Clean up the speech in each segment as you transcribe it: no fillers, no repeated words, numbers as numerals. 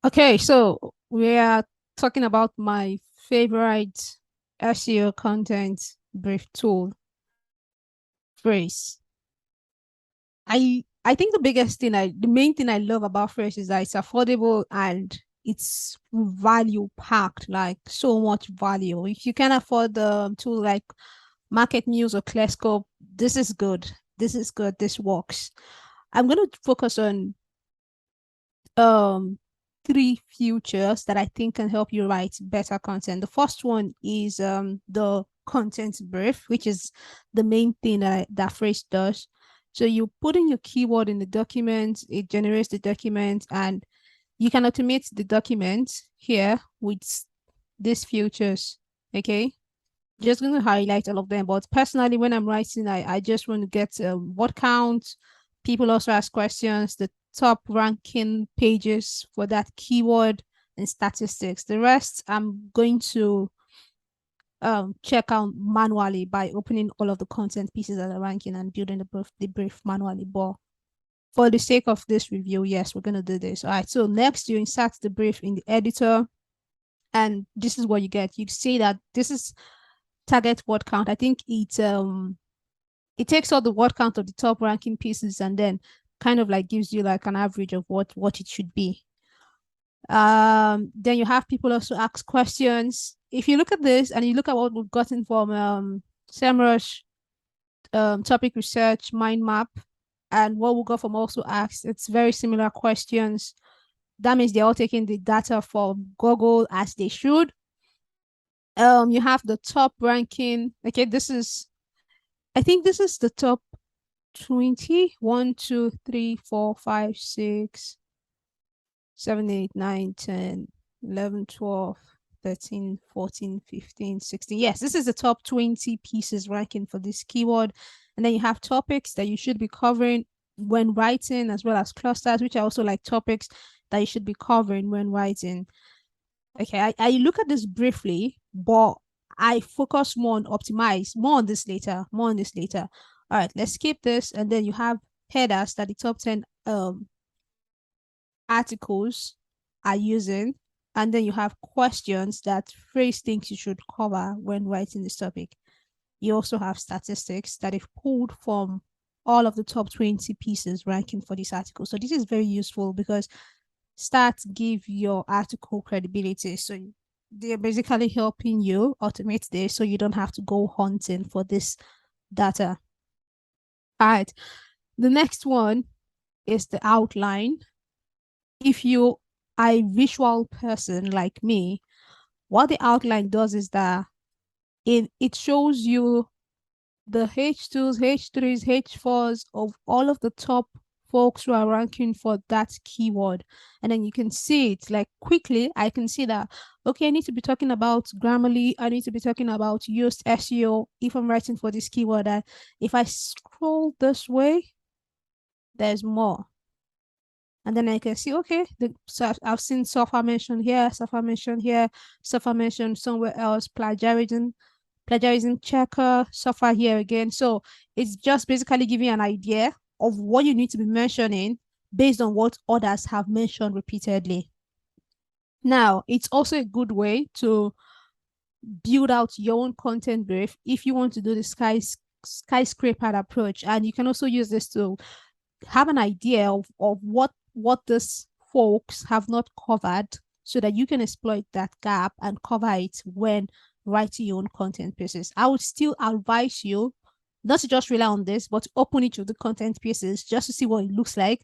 Okay, so we are talking about my favorite SEO content brief tool, Frase. I think the main thing I love about Frase is that it's affordable and it's value packed, like so much value. If you can afford the tool like Market News or Clearscope, this is good. This is good. This works. I'm going to focus on um three features that I think can help you write better content. The first one is the content brief, which is the main thing that Phrase does. So you put in your keyword in the document, it generates the document, and you can automate the document here with these features. Okay. Just going to highlight all of them. But personally, when I'm writing, I just want to get word count. People also ask questions, the top ranking pages for that keyword and statistics. The rest I'm going to check out manually by opening all of the content pieces that are ranking and building the brief manually. But for the sake of this review, yes, we're going to do this. All right. So next, you insert the brief in the editor. And this is what you get. You see that this is target word count. I think it takes all the word count of the top ranking pieces and then kind of like gives you like an average of what it should be. Then you have people also ask questions. If you look at this and you look at what we've gotten from SEMrush, topic research, mind map, and what we got from also asked, it's very similar questions. That means they're all taking the data from Google as they should. You have the top ranking. Okay, I think this is the top 20. 1, 2, 3, 4, 5, 6, 7, 8, 9, 10, 11, 12, 13, 14, 15, 16. Yes, this is the top 20 pieces ranking for this keyword. And then you have topics that you should be covering when writing, as well as clusters, which are also like topics that you should be covering when writing. Okay, I look at this briefly, but I focus more on optimize, more on this later, more on this later. All right, let's skip this. And then you have headers that the top 10 articles are using. And then you have questions that Phrase thinks you should cover when writing this topic. You also have statistics that have pulled from all of the top 20 pieces ranking for this article. So this is very useful because stats give your article credibility. So they're basically helping you automate this so you don't have to go hunting for this data. All right. The next one is the outline. If you are a visual person like me, what the outline does is that it shows you the H2s, H3s, H4s of all of the top folks who are ranking for that keyword. And then you can see it like quickly. I can see that, okay, I need to be talking about Grammarly. I need to be talking about Yoast SEO if I'm writing for this keyword. That if I scroll this way, there's more. And then I can see, okay, so I've seen software mentioned here, software mentioned here, software mentioned somewhere else, plagiarism checker, software here again. So it's just basically giving an idea of what you need to be mentioning based on what others have mentioned repeatedly. Now, it's also a good way to build out your own content brief if you want to do the skyscraper approach. And you can also use this to have an idea of what these folks have not covered so that you can exploit that gap and cover it when writing your own content pieces. I would still advise you not to just rely on this, but to open each of the content pieces just to see what it looks like.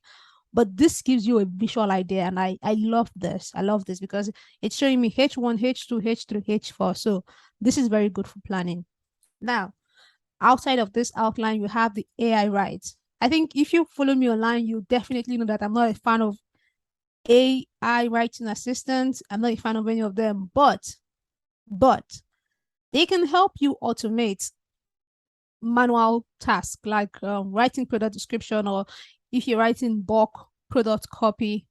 But this gives you a visual idea, and I love this. I love this because it's showing me H1, H2, H3, H4. So this is very good for planning. Now, outside of this outline, you have the AI write. I think if you follow me online, you definitely know that I'm not a fan of AI writing assistants. I'm not a fan of any of them, but they can help you automate manual tasks like writing product description, or if you're writing bulk product copy,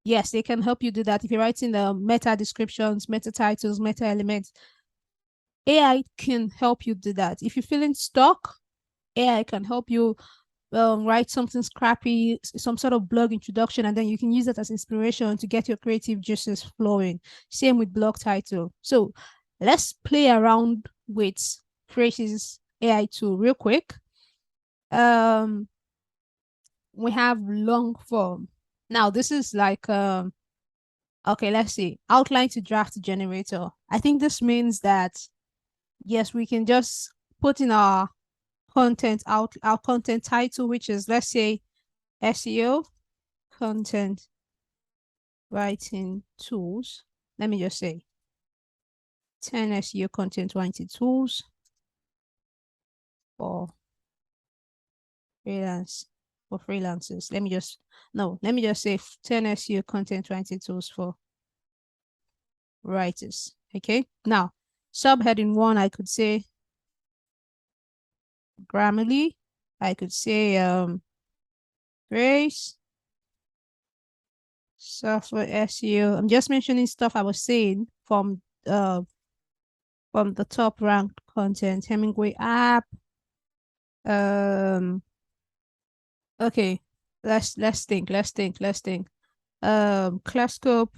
yes, they can help you do that. If you're writing the meta descriptions, meta titles, meta elements, AI can help you do that. If you're feeling stuck, AI can help you write something scrappy, some sort of blog introduction, and then you can use that as inspiration to get your creative juices flowing. Same with blog title. So let's play around with Phrase's AI tool real quick. Um, we have long form. Now this is like okay, let's see. Outline to draft generator. I think this means that yes, we can just put in our content title, which is, let's say, SEO content writing tools. Let me just say 10 SEO content writing tools for freelance for freelancers. Let me just say 10 SEO content writing tools for writers. Okay. Now, subheading one, I could say Grammarly. I could say Frase, software SEO. I'm just mentioning stuff I was saying from the top ranked content. Hemingway app. Um okay. Let's think. Classcope.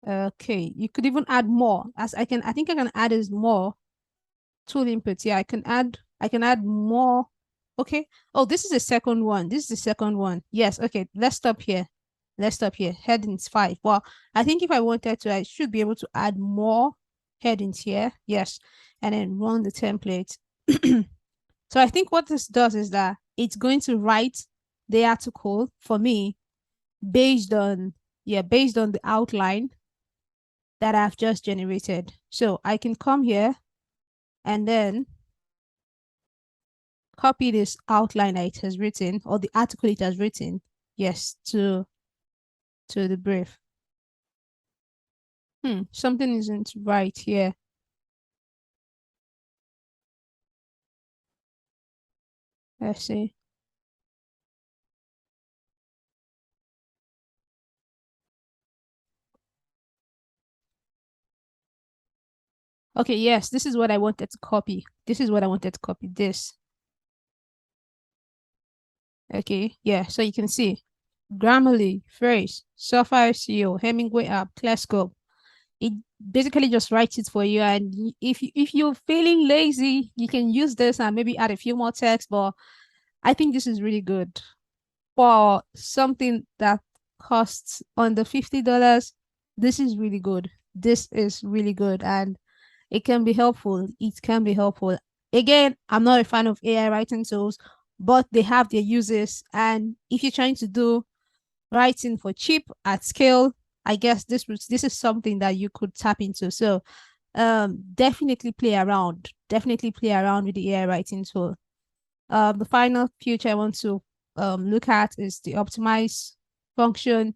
Okay, you could even add more. I think I can add is more tool input. Yeah, I can add more. Okay. Oh, this is the second one. This is the second one. Yes, okay. Let's stop here. Headings 5. Well, I think if I wanted to, I should be able to add more headings here. Yes. And then run the template. So I think what this does is that it's going to write the article for me based on the outline that I've just generated. So I can come here and then copy this outline that it has written, or the article it has written, yes, to the brief. Something isn't right here. Let's see. Okay, yes, this is what I wanted to copy. This. Okay, yeah, so you can see Grammarly, Phrase, Software SEO, Hemingway app, Classcope. It basically just writes it for you. And if you're feeling lazy, you can use this and maybe add a few more text. But I think this is really good for something that costs under $50. This is really good. And it can be helpful. Again, I'm not a fan of AI writing tools, but they have their uses. And if you're trying to do writing for cheap at scale, I guess this is something that you could tap into. So definitely play around. With the AI writing tool. The final feature I want to look at is the optimize function.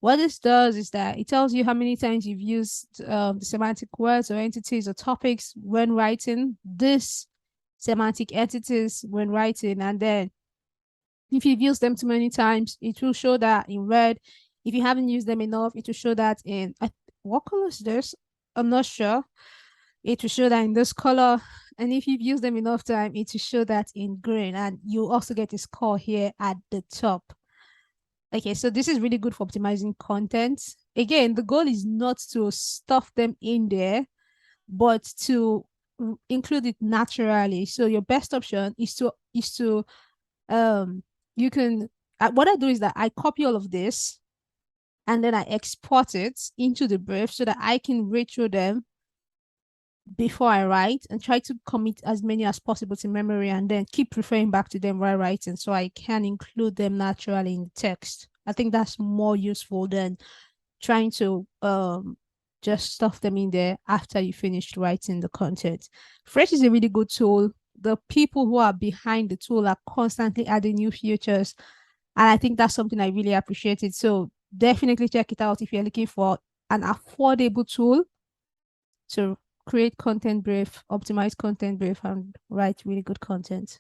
What this does is that it tells you how many times you've used the semantic words or entities or topics when writing this semantic entities when writing. And then if you've used them too many times, it will show that in red. If you haven't used them enough, it will show that in what color is this? I'm not sure. It will show that in this color. And if you've used them enough time, it will show that in green. And you also get a score here at the top. Okay, so this is really good for optimizing content. Again, the goal is not to stuff them in there, but to include it naturally. So your best option is to you can what I do is that I copy all of this and then I export it into the brief so that I can read through them before I write and try to commit as many as possible to memory and then keep referring back to them while writing so I can include them naturally in the text. I think that's more useful than trying to just stuff them in there after you finished writing the content. Fresh is a really good tool. The people who are behind the tool are constantly adding new features. And I think that's something I really appreciated. So definitely check it out if you're looking for an affordable tool to create content brief, optimize content brief, and write really good content.